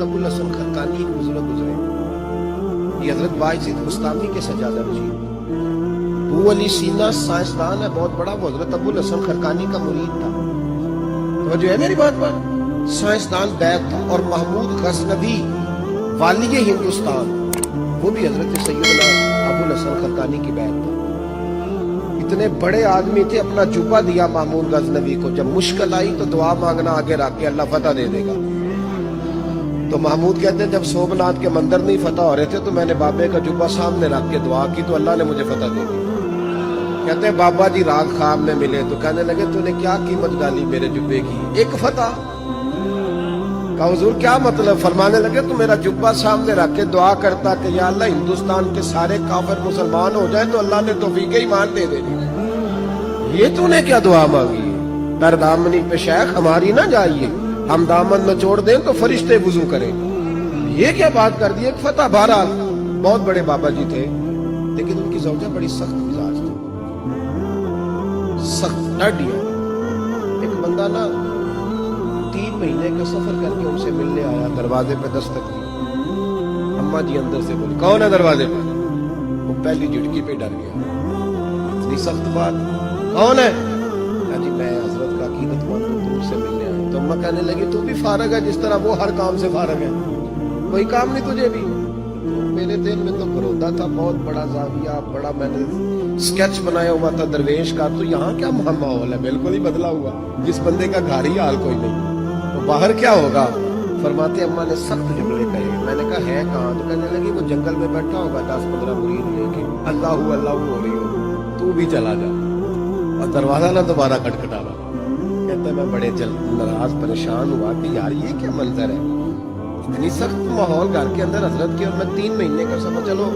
ابو الحسن خرقانی ایک بزرگ گزرے، یہ حضرت باعزید مستعفی کے سجادہ نشین ابو علی سینا سائنسدان ہے بہت بڑا، وہ حضرت ابو الحسن خرقانی کا مرید تھا۔ تو جو ہے میری بات پر سائنسدان بیت تھا، اور محمود غزنوی والی ہندوستان وہ بھی حضرت سیدنا ابو الحسن خرقانی کی بیت تھا۔ اتنے بڑے آدمی تھے، اپنا جبہ دیا محمود غزنوی کو، جب مشکل آئی تو دعا مانگنا آگے رکھ کے اللہ فتح دے دے گا۔ تو محمود کہتے ہیں جب سومناتھ کے مندر نہیں فتح ہو رہے تھے تو میں نے بابے کا جبہ سامنے رکھ کے دعا کی تو اللہ نے مجھے فتح دے دی۔ کہتے ہیں بابا جی رات خواب میں ملے تو کہنے لگے تو نے کیا قیمت ڈالی میرے جبے کی، ایک فتح۔ کہا حضور کیا مطلب؟ فرمانے لگے تو میرا جبہ سامنے رکھ کے دعا کرتا کہ یا اللہ ہندوستان کے سارے کافر مسلمان ہو جائے تو اللہ نے توفیق ایمان دے دے دی۔ یہ تو نے کیا دعا مانگی؟ در دامنی پہ شیخ ہماری نہ جائیے، ہم دامن نہ چھوڑ دیں تو فرشتے وضو کریں۔ یہ کیا بات کر دی؟ ایک فتح۔ بہرحال بہت بڑے بابا جی تھے، لیکن ان کی زوجہ بڑی سخت مزاج تھی، سخت ڈاڈیا۔ ایک بندہ نا 3 مہینے کا سفر کر کے ان سے ملنے آیا، دروازے پہ دستک دی، اماں جی اندر سے بولی کون ہے دروازے پہ؟ وہ پہلی جھٹکی پہ ڈر گیا، اتنی سخت بات، کون ہے؟ کہا جی میں حضرت کا عقیدت مند ہوں، تم سے ملنے آیا۔ تو اماں کہنے لگی تو بھی فارغ ہے جس طرح وہ ہر کام سے فارغ ہے، کوئی کام نہیں تجھے بھی؟ میرے دل میں تو کرودہ تھا، بہت بڑا زاویہ، بڑا میں نے سکیچ بنایا ہوا تھا درویش کا، تو یہاں کیا ماحول ہے؟ بالکل ہی بدلا ہوا، جس بندے کا گھر ہی حال کوئی نہیں، تو باہر کیا ہوگا؟ فرماتے اماں نے سخت جملے کہے۔ میں نے کہا ہے کہاں؟ تو کہنے لگی وہ جنگل میں بیٹھا ہوگا 10-15 مرید لے کے، اللہ ہو ہو رہی ہو، تو بھی چلا جا اور دروازہ نہ دوبارہ کھٹکھٹانا۔ کہتے میں بڑے ناراض پریشان ہوا کہ یار یہ کیا منظر ہے، اتنی سخت ماحول گھر کے اندر حضرت کے، اور میں 3 مہینے کا سفر، چلو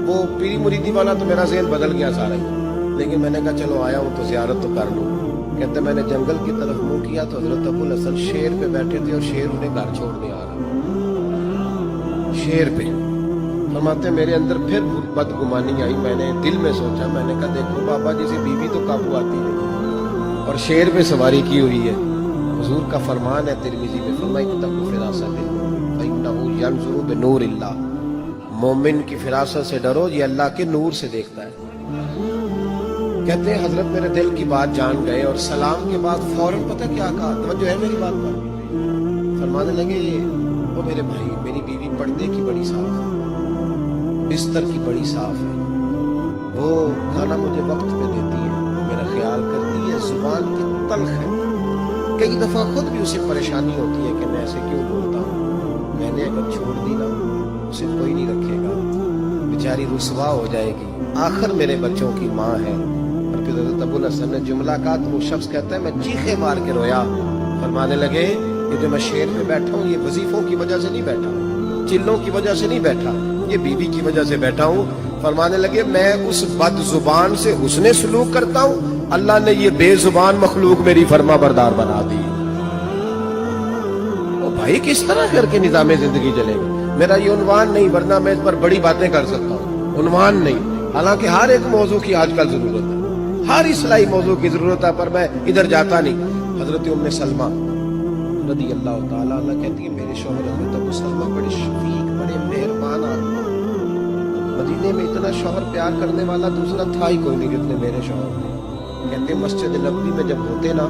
وہ پیری مریدی والا تو میرا ذہن بدل گیا سارا ہی، لیکن میں نے کہا چلو آیا ہوں تو زیارت تو کر لوں۔ کہتے میں نے جنگل کی طرف منہ کیا تو حضرت ابو الحسن شیر پہ بیٹھے تھے، اور شیر انہیں گھر چھوڑنے آ رہا، شیر پہ۔ فرماتے میرے اندر پھر بدگمانی آئی، میں نے دل میں سوچا، میں نے کہا دیکھو بابا جی سے بیوی تو قابو آتی نہیں، اور شیر پہ سواری کی ہوئی ہے۔ حضور کا فرمان ہے ترمذی میں، فرمایا اتقوا فراست فإنہ ینظر بنور اللہ، مومن کی فراست سے ڈرو، یہ اللہ کے نور سے دیکھتا ہے۔ کہتے ہیں حضرت میرے دل کی بات جان گئے، اور سلام کے بعد فوراً پتہ کیا کہا؟ توجہ ہے میری بات پر؟ فرمانے لگے وہ میرے بھائی میری بیوی پردے کی بڑی صاف ہے، بستر کی بڑی صاف ہے، وہ کھانا مجھے وقت پہ دیتی ہے، میرا خیال کرتی ہے، زبان کی تلخ ہے، کئی دفعہ خود بھی اسے پریشانی ہوتی ہے کہ میں ایسے کیوں بولتا ہوں، میں نے اگر چھوڑ دی نا اسے کوئی نہیں رکھے گا، بیچاری رسوا ہو جائے گی، آخر میرے بچوں کی ماں ہے۔ اور پھر حضرت ابو الحسن نے جملہ کہا تو وہ شخص کہتا ہے میں چیخے مار کے رویا۔ فرمانے لگے یہ جو میں شیر پہ بیٹھا ہوں یہ وظیفوں کی وجہ سے نہیں بیٹھا، چلوں کی وجہ سے نہیں بیٹھا، یہ بیوی کی وجہ سے بیٹھا ہوں۔ فرمانے لگے میں اس بد زبان سے حسن سلوک کرتا ہوں، اللہ نے یہ بے زبان مخلوق میری فرما بردار بنا دی۔ او بھائی کس طرح کر کے نظام زندگی چلے گا؟ میرا یہ عنوان نہیں، ورنہ میں اس پر بڑی باتیں کر سکتا ہوں، عنوان نہیں، حالانکہ ہر ایک موضوع کی آج کل ضرورت ہے، ہر اصلاحی موضوع کی ضرورت ہے، پر میں ادھر جاتا نہیں۔ حضرت ام سلمہ رضی اللہ تعالیٰ عنہ کہتی ہے میرے شوہر حضرت ابو سلمہ بڑے شفیق، بڑے مہربان آدمی، مدینے میں اتنا شوہر پیار کرنے والا دوسرا تھا ہی کوئی نہیں جتنے میرے شوہر تھے۔ کہتے ہیں مسجد نبوی میں جب ہوتے نا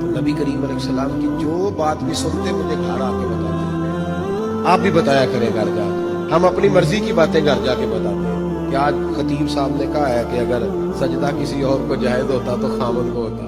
تو نبی کریم علیہ السلام کی جو بات بھی سنتے مجھے گھر آ کے بتاتے، آپ بھی بتایا کریں گھر جا کے، ہم اپنی مرضی کی باتیں گھر جا کے بتاتے ہیں کہ آج خطیب صاحب نے کہا ہے کہ اگر سجدہ کسی اور کو جائز ہوتا تو خامن کو ہوتا،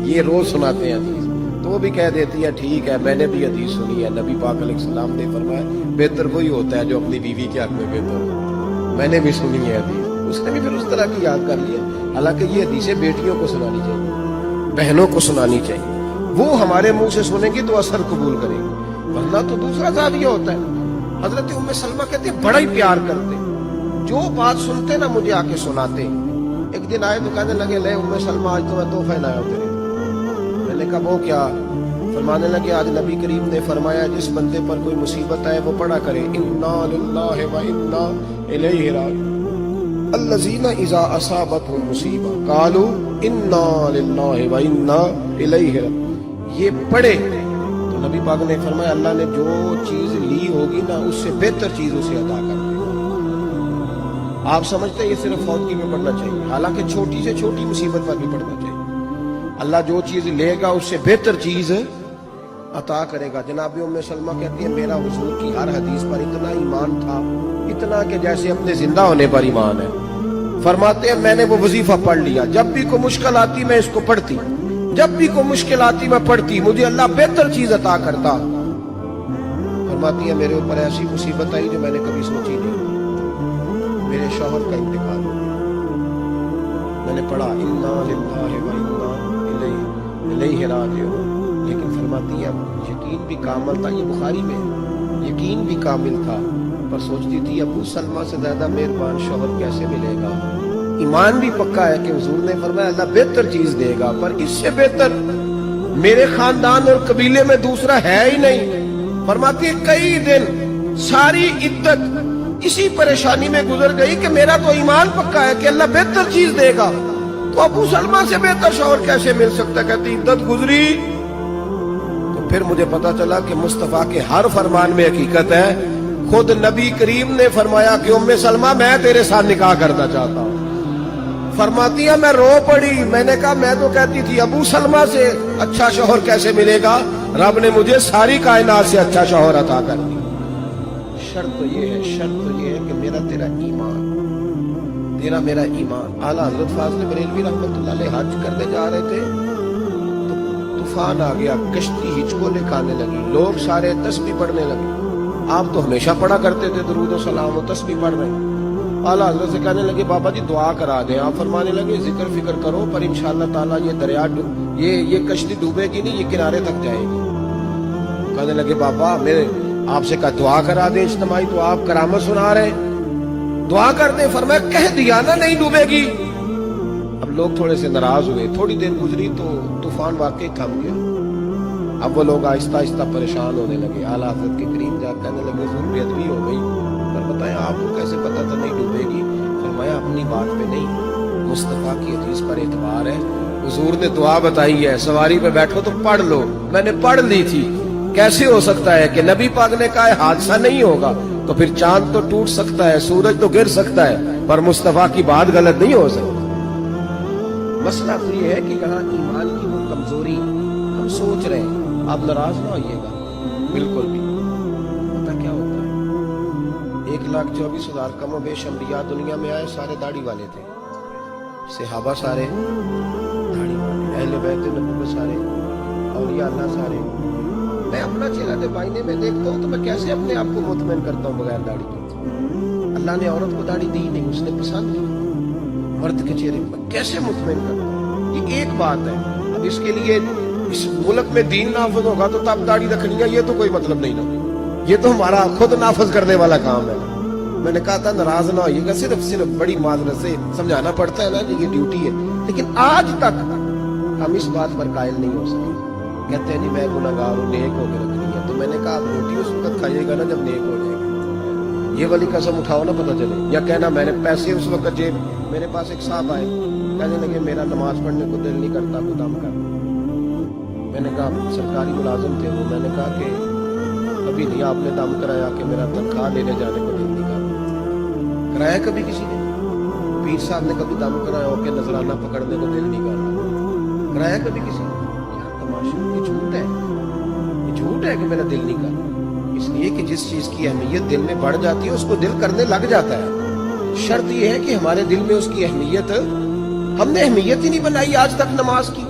یہ روز سناتے ہیں حدیث، تو وہ بھی کہہ دیتی ہے ٹھیک ہے میں نے بھی حدیث سنی ہے، نبی پاک علیہ السلام نے فرمایا بہتر وہی ہوتا ہے جو اپنی بیوی کے حق میں بہتر ہو، میں نے بھی سنی ہے حدیث، اس نے بھی پھر اس طرح کی یاد کر لی ہے۔ حالانکہ یہ حدیثیں بیٹیوں کو سنانی چاہیے، بہنوں کو سنانی چاہیے، وہ ہمارے منہ سے سنیں گی تو اثر قبول کریں گی، ورنہ تو دوسرا زاویہ ہوتا ہے۔ حضرت ام سلمہ کہتے ہیں بڑا ہی پیار کرتے، جو بات سنتے نا مجھے آ کے سناتے۔ ایک دن آئے تو کہنے لگے لے ام سلمہ آج تو میں تحفہ لایا ہوں تیرے، میں نے کہا وہ کیا؟ فرمانے لگے آج نبی کریم نے فرمایا جس بندے پر کوئی مصیبت آئے وہ پڑھا کرے انا للہ و انا الیہ راجعون، الذین اذا اصابتهم مصیبہ قالوا انا للہ و انا الیہ راجعون، یہ پڑھے تو تو نبی پاک نے فرمایا اللہ نے جو چیز لی ہوگی نا اس سے بہتر چیز اسے عطا کر دے گا۔ آپ سمجھتے ہیں یہ صرف فوتگی میں پڑھنا چاہیے، حالانکہ چھوٹی سے چھوٹی مصیبت پر بھی پڑھنا چاہیے۔ اللہ جو چیز لے گا اس سے بہتر چیز عطا کرے گا۔ جناب ام سلمہ کہتی ہے میرا حضور کی ہر حدیث پر اتنا ایمان تھا، اتنا کہ جیسے اپنے زندہ ہونے پر ایمان ہے۔ فرماتے ہیں میں نے وہ وظیفہ پڑھ لیا، جب بھی کوئی مشکل آتی میں اس کو پڑھتی، جب بھی کوئی مشکل آتی میں پڑھتی، مجھے اللہ بہتر چیز عطا کرتا۔ فرماتی ہے میرے اوپر ایسی مصیبت آئی جو میں نے کبھی سوچی نہیں، میرے شوہر کا انتقال ہو گیا۔ میں نے پڑھا انا للہ و انا الیہ راجعون، لیکن فرماتی ہے یقین بھی کامل تھا، یہ بخاری میں ہے، یقین بھی کامل تھا، پر سوچتی تھی ابو سلمہ سے زیادہ مہربان شوہر کیسے ملے گا۔ ایمان بھی پکا ہے کہ حضور نے فرمایا اللہ بہتر چیز دے گا، پر اس سے بہتر میرے خاندان اور قبیلے میں دوسرا ہے ہی نہیں۔ فرماتی ہے کئی دن ساری عدت اسی پریشانی میں گزر گئی کہ میرا تو ایمان پکا ہے کہ اللہ بہتر چیز دے گا، تو ابو سلمہ سے بہتر شوہر کیسے مل سکتا ہے۔ کہتی عدت گزری تو پھر مجھے پتا چلا کہ مصطفیٰ کے ہر فرمان میں حقیقت ہے۔ خود نبی کریم نے فرمایا کہ ام سلمہ میں تیرے ساتھ نکاح کرنا چاہتا ہوں۔ فرماتی ہے میں رو پڑی، میں نے کہا میں تو کہتی تھی ابو سلمہ سے اچھا شوہر کیسے ملے گا، رب نے مجھے ساری کائنات سے اچھا شوہر عطا کر دیا۔ شرط تو یہ ہے، شرط تو یہ ہے کہ میرا تیرا ایمان، تیرا میرا ایمان۔ اعلیٰ حضرت فاضل بریلوی رحمۃ اللہ علیہ حج کرنے جا رہے تھے تو طوفان آ گیا، کشتی ہچکولے کھانے لگی، لوگ سارے تسبیح پڑھنے لگے۔ آپ تو ہمیشہ پڑھا کرتے تھے درود و سلام و تسبیح پڑھ رہے ہیں۔ اعلیٰ حضرت سے کہنے لگے بابا جی دعا کرا دیں۔ آپ فرمانے لگے ذکر فکر کرو پر انشاءاللہ تعالیٰ یہ دریا یہ کشتی ڈوبے گی نہیں، یہ کنارے تک جائے گی۔ کہنے لگے بابا میں آپ سے کہا دعا کرا دیں اجتماعی، تو آپ کرامت سنا رہے ہیں، دعا کر دیں۔ فرمایا کہہ دیا نا نہیں ڈوبے گی۔ اب لوگ تھوڑے سے ناراض ہوئے، تھوڑی دیر گزری تو طوفان واقعی تھم گیا۔ اب وہ لوگ آہستہ آہستہ پریشان ہونے لگے، اعلیٰ حضرت کے قریب جا کہنے لگے حضور بے ادبی ہو گئی، پر بتائیں آپ کو کیسے پتا تھا نہیں ڈوبے گی؟ فرمایا اپنی بات پہ نہیں، مصطفیٰ کی حدیث پر اعتبار ہے، حضور نے دعا بتائی ہے سواری پہ بیٹھو تو پڑھ لو، میں نے پڑھ لی تھی۔ کیسے ہو سکتا ہے کہ نبی پاک نے کہا ہے حادثہ نہیں ہوگا، تو پھر چاند تو ٹوٹ سکتا ہے، سورج تو گر سکتا ہے، پر مصطفیٰ کی بات غلط نہیں ہو سکتی۔ مسئلہ تو یہ ہے کہ یہاں ایمان کی وہ کمزوری ہم سوچ رہے ہیں، آپ ناراض نہ ہوئیے گا بالکل بھی۔ پتہ کیا ہوتا ہے 1,24,000 کم و بیش انبیاء دنیا میں آئے، سارے داڑھی والے تھے، صحابہ سارے داڑھی والے، اہل بیت نبوت سارے، اولیاء اللہ سارے۔ میں اپنا چہرہ جب آئینے میں دیکھتا ہوں تو میں کیسے اپنے آپ کو مطمئن کرتا ہوں بغیر داڑھی کے؟ اللہ نے عورت کو داڑھی دی نہیں، اس نے پسند کی، مرد کے چہرے پر کیسے مطمئن کرتا ہوں؟ یہ ایک بات ہے۔ اب اس کے لیے اس ملک میں دین نافذ ہوگا تو تب داڑھی رکھنی ہے، یہ تو کوئی مطلب نہیں نا، یہ تو ہمارا خود نافذ کرنے والا کام ہے۔ میں نے کہا تھا ناراض نہ ہوئیے گا، صرف بڑی معذرت سے سمجھانا پڑتا ہے نا کہ یہ ڈیوٹی ہے، لیکن آج تک ہم اس بات پر قائل نہیں ہو سکے۔ کہتے ہیں نہیں میں گناہگار ہوں، نیک ہو کے رکھنی ہے، تو میں نے کہا آپ روٹی اس وقت کھائیے گا نا جب نیک ہو جائے گا، یہ والی قسم اٹھاؤ نا پتہ چلے، یا کہنا میں نے پیسے اس وقت جیب۔ میرے پاس ایک صاحب آئے، کہنے لگے میرا نماز پڑھنے کو دل نہیں کرتا، تو دم کر۔ میں نے کہا سرکاری ملازم تھے وہ، میں نے کہا کہ کبھی نہیں آپ نے دم کرایا کہ میرا تنخواہ لینے جانے کو دل نہیں کرتا؟ کرایا کبھی کسی نے؟ پیر صاحب نے کبھی دم کرایا ہو کہ نذرانہ پکڑنے کو دل نہیں کرتا؟ کرایا کبھی کسی نے؟ کیا تماشا، یہ جھوٹ ہے، یہ جھوٹ ہے کہ میرا دل نہیں کرتا، اس لیے کہ جس چیز کی اہمیت دل میں بڑھ جاتی ہے اس کو دل کرنے لگ جاتا ہے۔ شرط یہ ہے کہ ہمارے دل میں اس کی اہمیت، ہم نے اہمیت ہی نہیں بنائی آج تک نماز کی،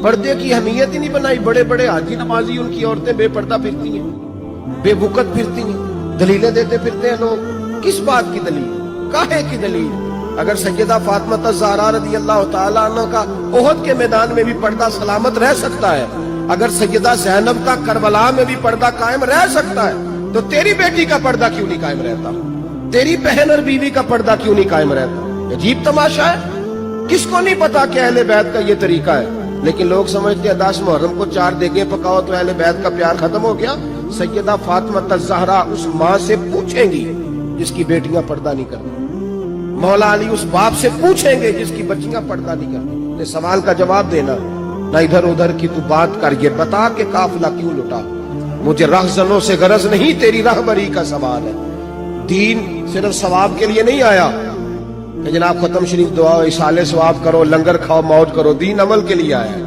پردے کی اہمیت ہی نہیں بنائی۔ بڑے بڑے حاجی نمازی ان کی عورتیں بے پردہ پھرتی ہیں، بے بکت پھرتی ہیں، دلیلیں دیتے پھرتے ہیں لوگ۔ کس بات کی دلیل؟ کاہے کی دلیل؟ اگر سیدہ فاطمہ الزہرا رضی اللہ تعالیٰ عنہ کا احد کے میدان میں بھی پردہ سلامت رہ سکتا ہے، اگر سیدہ زینب کا کربلا میں بھی پردہ قائم رہ سکتا ہے، تو تیری بیٹی کا پردہ کیوں نہیں قائم رہتا؟ تیری بہن اور بیوی کا پردہ کیوں نہیں قائم رہتا؟ عجیب تماشا ہے۔ کس کو نہیں پتا کہ اہل بیت کا یہ طریقہ ہے؟ لیکن لوگ سمجھتے ہیں 10 محرم کو 4 دیگیں پکاؤ تو اہل بیت کا پیار ختم ہو گیا۔ سیدہ فاطمہ الزہرا اس ماں سے پوچھیں گی جس کی بیٹیاں پردہ نہیں کرتی، مولا علی اس باپ سے پوچھیں گے جس کی بچیاں پردہ نہیں کرتی۔ سوال کا جواب دینا، نہ ادھر ادھر کی تو بات کر، یہ بتا کہ قافلہ کیوں لٹا۔ مجھے رہزنوں سے غرض نہیں، تیری رہبری کا سوال ہے۔ دین صرف ثواب کے لیے نہیں آیا کہ جناب ختم شریف دعا اصالے ثواب کرو، لنگر کھاؤ، موج کرو۔ دین عمل کے لیے آیا ہے،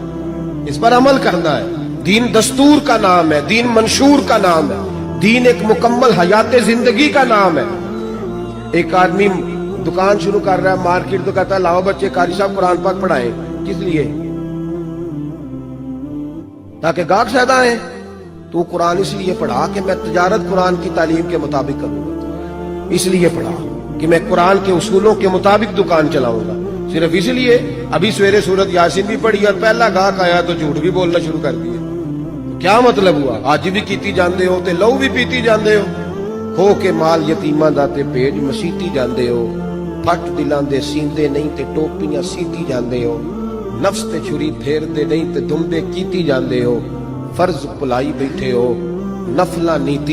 اس پر عمل کرنا ہے۔ دین دستور کا نام ہے، دین منشور کا نام ہے، دین ایک مکمل حیات زندگی کا نام ہے۔ ایک آدمی دکان شروع کر رہا ہے، مارکیٹ، تو کہتا ہے لاؤ بچے قاری صاحب قرآن پاک پڑھائیں۔ کس لیے؟ تاکہ گاہک زیادہ آئیں۔ تو قرآن اس لیے پڑھا کہ میں تجارت قرآن کی تعلیم کے مطابق کروں گا، اس لیے پڑھا کہ میں قرآن کے اصولوں کے مطابق دکان چلاؤں گا۔ صرف اس لیے ابھی سویرے سورت یاسین بھی پڑھی اور پہلا گاہک آیا تو جھوٹ بھی بولنا شروع کر دیا۔ کیا مطلب ہوا؟ آج بھی کیتی جاندے ہو تے لو بھی پیتی جاندے ہو، کھو کے مال یتیماں دا تے پیٹ مسیتی جاندے ہو، پھٹ دلاں دے سیندے نہیں تے ٹوپیاں سیتی جاندے ہو، نفس تے چھری پھیر دے نہیں تے دمبے کیتی جاندے ہو، فرض پلائی بیٹھے ہو، نفلاں نیتی